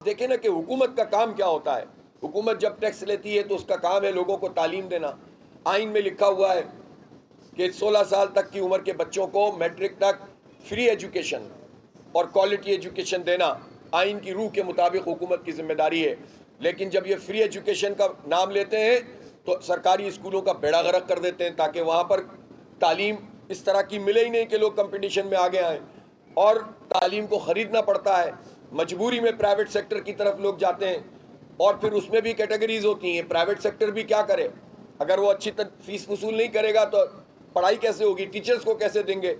دیکھیں نا کہ حکومت کا کام کیا ہوتا ہے۔ حکومت جب ٹیکس لیتی ہے تو اس کا کام ہے لوگوں کو تعلیم دینا۔ آئین میں لکھا ہوا ہے کہ 16 سال تک کی عمر کے بچوں کو میٹرک تک فری ایجوکیشن اور کوالٹی ایجوکیشن دینا آئین کی روح کے مطابق حکومت کی ذمہ داری ہے۔ لیکن جب یہ فری ایجوکیشن کا نام لیتے ہیں تو سرکاری اسکولوں کا بیڑا غرق کر دیتے ہیں تاکہ وہاں پر تعلیم اس طرح کی ملے ہی نہیں کہ لوگ کمپٹیشن میں آگے آئیں، اور تعلیم کو خریدنا پڑتا ہے۔ مجبوری میں پرائیویٹ سیکٹر کی طرف لوگ جاتے ہیں، اور پھر اس میں بھی کیٹیگریز ہوتی ہیں۔ پرائیویٹ سیکٹر بھی کیا کرے؟ اگر وہ اچھی فیس وصول نہیں کرے گا تو پڑھائی کیسے ہوگی؟ ٹیچرز کو کیسے دیں گے؟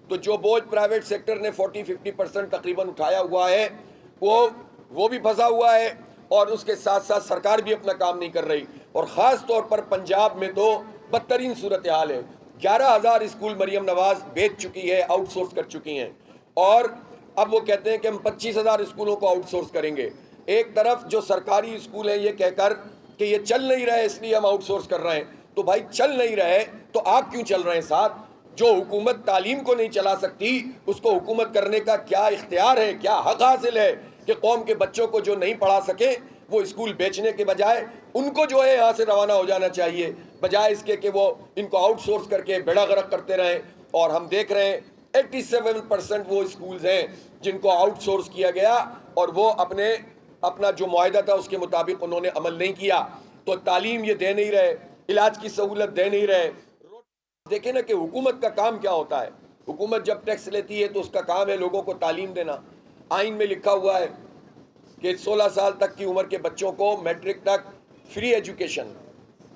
تو جو بوجھ پرائیویٹ سیکٹر نے 40-50% تقریباً اٹھایا ہوا ہے وہ بھی پھنسا ہوا ہے، اور اس کے ساتھ ساتھ سرکار بھی اپنا کام نہیں کر رہی۔ اور خاص طور پر پنجاب میں تو بدترین صورتحال ہے۔ 11,000 اسکول مریم نواز بیچ چکی ہے، آؤٹ سورس کر چکی ہیں، اور اب وہ کہتے ہیں کہ ہم 25,000 اسکولوں کو آؤٹ سورس کریں گے۔ ایک طرف جو سرکاری اسکول ہیں یہ کہہ کر کہ یہ چل نہیں رہے اس لیے ہم آؤٹ سورس کر رہے ہیں، تو بھائی چل نہیں رہے تو آپ کیوں چل رہے ہیں ساتھ؟ جو حکومت تعلیم کو نہیں چلا سکتی اس کو حکومت کرنے کا کیا اختیار ہے، کیا حق حاصل ہے کہ قوم کے بچوں کو جو نہیں پڑھا سکے وہ اسکول بیچنے کے بجائے ان کو جو ہے یہاں سے روانہ ہو جانا چاہیے، بجائے اس کے کہ وہ ان کو آؤٹ سورس کر کے بیڑا غرق کرتے رہیں۔ اور ہم دیکھ رہے ہیں 87% وہ اسکولز ہیں جن کو آؤٹ سورس کیا گیا، اور وہ اپنا جو معاہدہ تھا اس کے مطابق انہوں نے عمل نہیں کیا، تو تعلیم یہ دے نہیں رہے، علاج کی سہولت دے نہیں رہے۔ دیکھیں نا کہ حکومت کا کام کیا ہوتا ہے۔ حکومت جب ٹیکس لیتی ہے تو اس کا کام ہے لوگوں کو تعلیم دینا۔ آئین میں لکھا ہوا ہے کہ 16 سال تک کی عمر کے بچوں کو میٹرک تک فری ایجوکیشن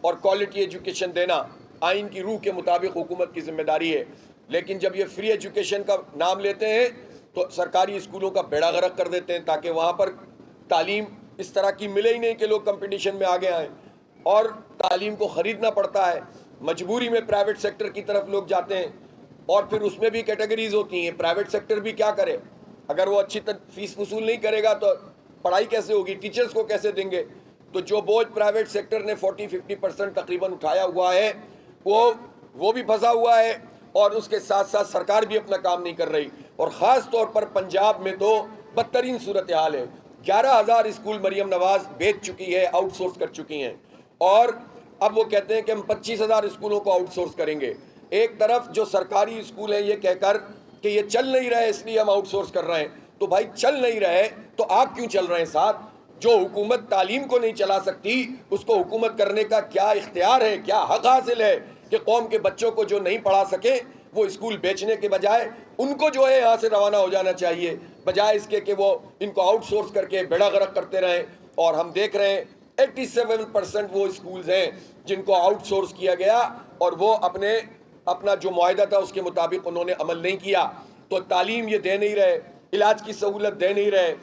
اور کوالٹی ایجوکیشن دینا آئین کی روح کے مطابق حکومت کی ذمہ داری ہے۔ لیکن جب یہ فری ایجوکیشن کا نام لیتے ہیں تو سرکاری اسکولوں کا بیڑا غرق کر دیتے ہیں تاکہ وہاں پر تعلیم اس طرح کی ملے ہی نہیں کہ لوگ کمپٹیشن میں آگے آئیں، اور تعلیم کو خریدنا پڑتا ہے۔ مجبوری میں پرائیویٹ سیکٹر کی طرف لوگ جاتے ہیں، اور پھر اس میں بھی کیٹیگریز ہوتی ہیں۔ پرائیویٹ سیکٹر بھی کیا کرے؟ اگر وہ اچھی فیس وصول نہیں کرے گا تو پڑھائی کیسے ہوگی؟ ٹیچرز کو کیسے دیں گے؟ تو جو بوجھ پرائیویٹ سیکٹر نے 40-50% تقریباً اٹھایا ہوا ہے وہ بھی پھنسا ہوا ہے، اور اس کے ساتھ ساتھ سرکار بھی اپنا کام نہیں کر رہی۔ اور خاص طور پر پنجاب میں تو بدترین صورتحال ہے۔ 11,000 اسکول مریم نواز بیچ چکی ہے، آؤٹ سورس کر چکی ہیں، اور اب وہ کہتے ہیں کہ ہم 25,000 اسکولوں کو آؤٹ سورس کریں گے۔ ایک طرف جو سرکاری اسکول ہیں یہ کہہ کر کہ یہ چل نہیں رہے اس لیے ہم آؤٹ سورس کر رہے ہیں، تو بھائی چل نہیں رہے تو آپ کیوں چل رہے ہیں ساتھ؟ جو حکومت تعلیم کو نہیں چلا سکتی اس کو حکومت کرنے کا کیا اختیار ہے، کیا حق حاصل ہے کہ قوم کے بچوں کو جو نہیں پڑھا سکے وہ اسکول بیچنے کے بجائے ان کو جو ہے یہاں سے روانہ ہو جانا چاہیے، بجائے اس کے کہ وہ ان کو آؤٹ سورس کر کے بیڑا غرق کرتے رہیں۔ اور ہم دیکھ رہے ہیں 87% وہ اسکولز ہیں جن کو آؤٹ سورس کیا گیا، اور وہ اپنا جو معاہدہ تھا اس کے مطابق انہوں نے عمل نہیں کیا، تو تعلیم یہ دے نہیں رہے، علاج کی سہولت دے نہیں رہے۔